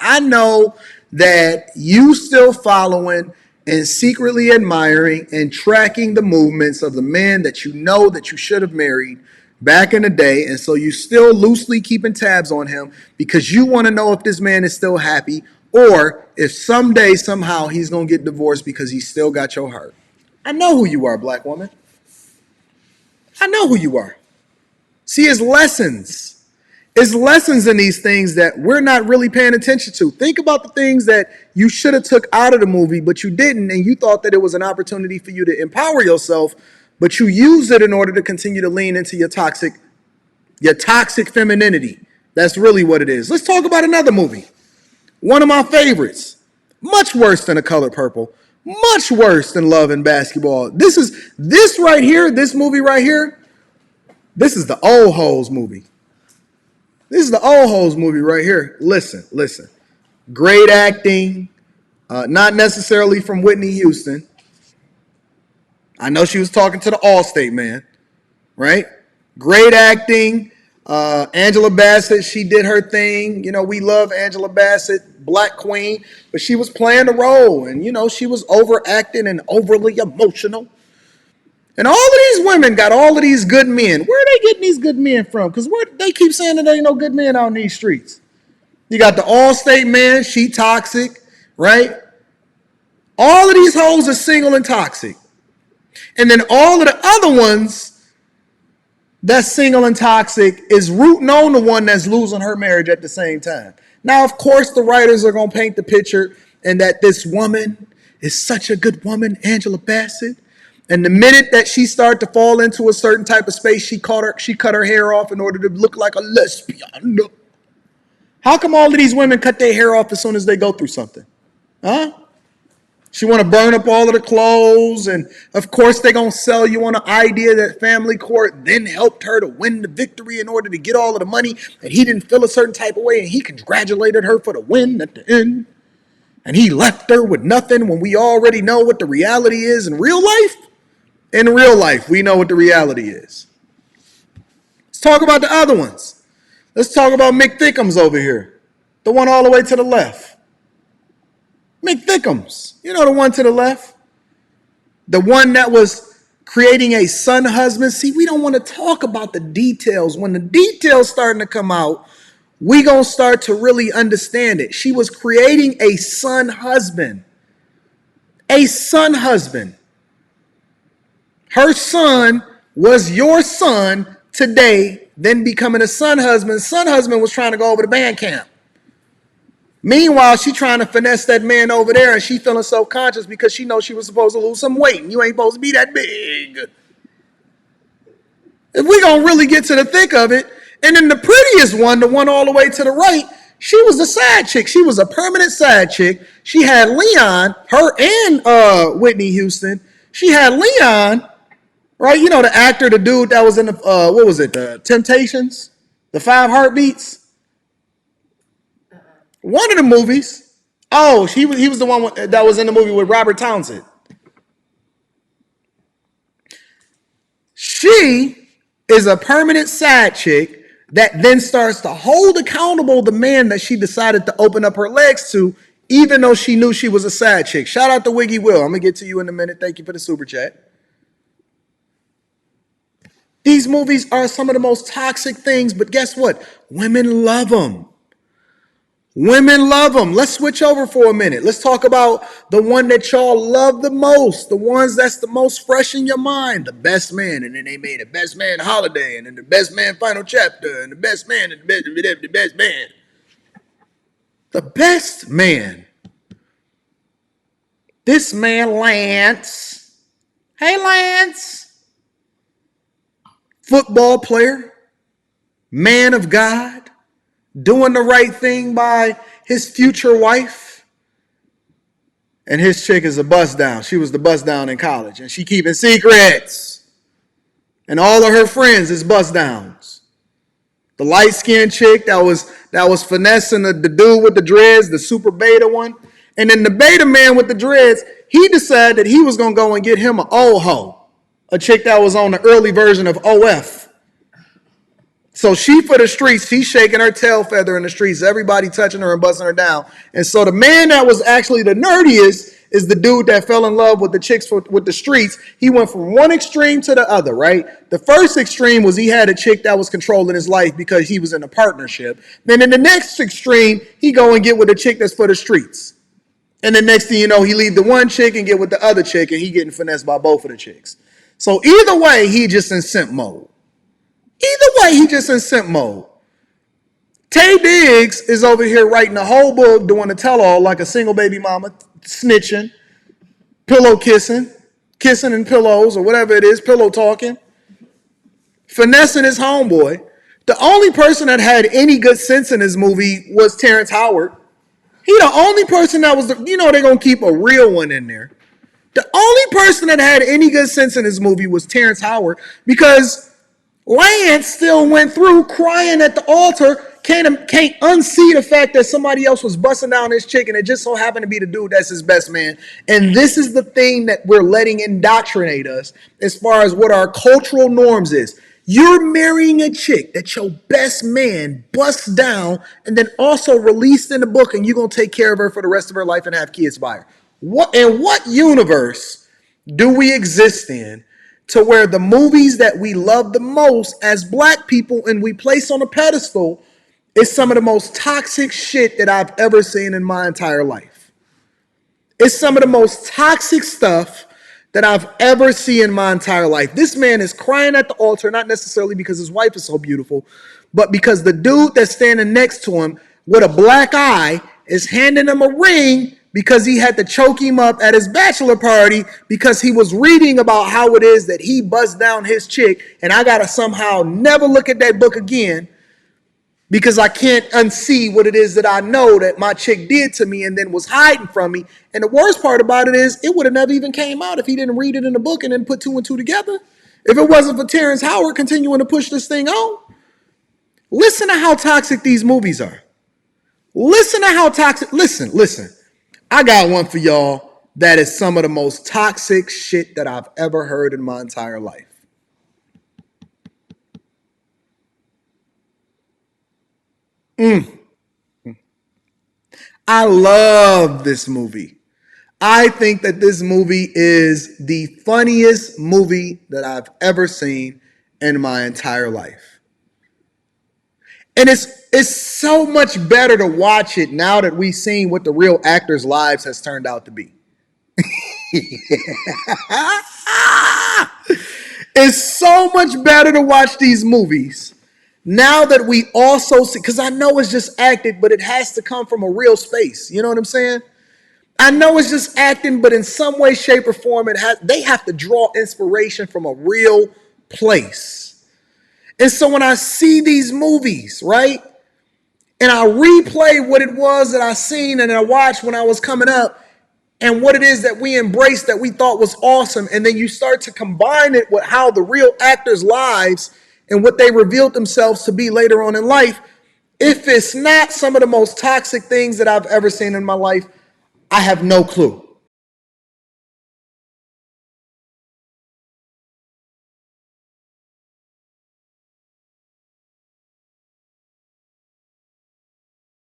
I know that you still following and secretly admiring and tracking the movements of the men that you know that you should have married back in the day. And so you still loosely keeping tabs on him because you want to know if this man is still happy or if someday, somehow he's going to get divorced because he still got your heart. I know who you are, black woman. I know who you are. See, it's lessons. It's lessons in these things that we're not really paying attention to. Think about the things that you should have took out of the movie, but you didn't, and you thought that it was an opportunity for you to empower yourself, but you used it in order to continue to lean into your toxic femininity. That's really what it is. Let's talk about another movie. One of my favorites. Much worse than A Color Purple. Much worse than Love and Basketball. This movie right here, this is the old hoes movie. This is the old hoes movie right here. Listen. Great acting, not necessarily from Whitney Houston. I know she was talking to the Allstate man, right? Great acting. Angela Bassett, she did her thing. You know, we love Angela Bassett, Black Queen, but she was playing the role, and, you know, she was overacting and overly emotional. And all of these women got all of these good men. Where are they getting these good men from? Because they keep saying that there ain't no good men out in these streets. You got the Allstate man, she toxic, right? All of these hoes are single and toxic. And then all of the other ones that's single and toxic is rooting on the one that's losing her marriage at the same time. Now, of course, the writers are going to paint the picture and that this woman is such a good woman, Angela Bassett. And the minute that she started to fall into a certain type of space, she cut her hair off in order to look like a lesbian. How come all of these women cut their hair off as soon as they go through something? Huh? She want to burn up all of the clothes, and of course they're going to sell you on the idea that family court then helped her to win the victory in order to get all of the money, and he didn't feel a certain type of way, and he congratulated her for the win at the end, and he left her with nothing when we already know what the reality is in real life. In real life, we know what the reality is. Let's talk about the other ones. Let's talk about Mick Thickums over here, the one all the way to the left. Mick Thickums, you know, the one to the left, the one that was creating a son husband. See, we don't want to talk about the details. When the details starting to come out, we gonna start to really understand it. She was creating a son husband. A son husband. Her son was your son today, then becoming a son husband. Son husband was trying to go over to band camp. Meanwhile, she trying to finesse that man over there, and she feeling self-conscious because she knows she was supposed to lose some weight, and you ain't supposed to be that big. If we gonna really get to the thick of it, and then the prettiest one, the one all the way to the right, she was a side chick. She was a permanent side chick. She had Leon, her and Whitney Houston. She had Leon, right? You know, the actor, the dude that was in the, what was it, the Temptations? The 5 Heartbeats? One of the movies. Oh, he was the one that was in the movie with Robert Townsend. She is a permanent side chick that then starts to hold accountable the man that she decided to open up her legs to, even though she knew she was a side chick. Shout out to Wiggy Will. I'm going to get to you in a minute. Thank you for the super chat. These movies are some of the most toxic things, but guess what? Women love them. Women love them. Let's switch over for a minute. Let's talk about the one that y'all love the most, the ones that's the most fresh in your mind, the best man. And then they made a best man holiday, and then the best man final chapter, and the best man, and the best man. The best man. This man, Lance. Hey, Lance. Football player, man of God, doing the right thing by his future wife. And his chick is a bust down. She was the bust down in college, and she keeping secrets. And all of her friends is bust downs. The light-skinned chick that was finessing the dude with the dreads, the super beta one. And then the beta man with the dreads, he decided that he was going to go and get him an old hoe. A chick that was on the early version of OF. So she for the streets, she's shaking her tail feather in the streets, everybody touching her and busting her down. And so the man that was actually the nerdiest is the dude that fell in love with the chicks with the streets. He went from one extreme to the other, right? The first extreme was he had a chick that was controlling his life because he was in a partnership. Then in the next extreme, he go and get with a chick that's for the streets. And then next thing you know, he leave the one chick and get with the other chick, and he getting finessed by both of the chicks. So either way, he just in simp mode. Either way, he just in simp mode. Tay Diggs is over here writing a whole book, doing a tell-all like a single baby mama, snitching, pillow kissing and pillows or whatever it is, pillow talking, finessing his homeboy. The only person that had any good sense in this movie was Terrence Howard. He the only person that was, they're going to keep a real one in there. The only person that had any good sense in this movie was Terrence Howard, because Lance still went through crying at the altar, can't unsee the fact that somebody else was busting down his chick, and it just so happened to be the dude that's his best man. And this is the thing that we're letting indoctrinate us as far as what our cultural norms is. You're marrying a chick that your best man busts down and then also released in the book, and you're going to take care of her for the rest of her life and have kids by her. What universe do we exist in to where the movies that we love the most as black people and we place on a pedestal is some of the most toxic shit that I've ever seen in my entire life? It's some of the most toxic stuff that I've ever seen in my entire life. This man is crying at the altar, not necessarily because his wife is so beautiful, but because the dude that's standing next to him with a black eye is handing him a ring because he had to choke him up at his bachelor party because he was reading about how it is that he buzzed down his chick, and I got to somehow never look at that book again because I can't unsee what it is that I know that my chick did to me and then was hiding from me. And the worst part about it is it would have never even came out if he didn't read it in the book and then put two and two together. If it wasn't for Terrence Howard continuing to push this thing on. Listen to how toxic these movies are. Listen to how toxic. Listen. I got one for y'all that is some of the most toxic shit that I've ever heard in my entire life. I love this movie. I think that this movie is the funniest movie that I've ever seen in my entire life. And it's so much better to watch it now that we've seen what the real actors' lives has turned out to be. It's so much better to watch these movies now that we also see, because I know it's just acted, but it has to come from a real space. You know what I'm saying? I know it's just acting, but in some way, shape, or form, they have to draw inspiration from a real place. And so when I see these movies, right, and I replay what it was that I seen and I watched when I was coming up, and what it is that we embraced that we thought was awesome, and then you start to combine it with how the real actors' lives and what they revealed themselves to be later on in life, if it's not some of the most toxic things that I've ever seen in my life, I have no clue.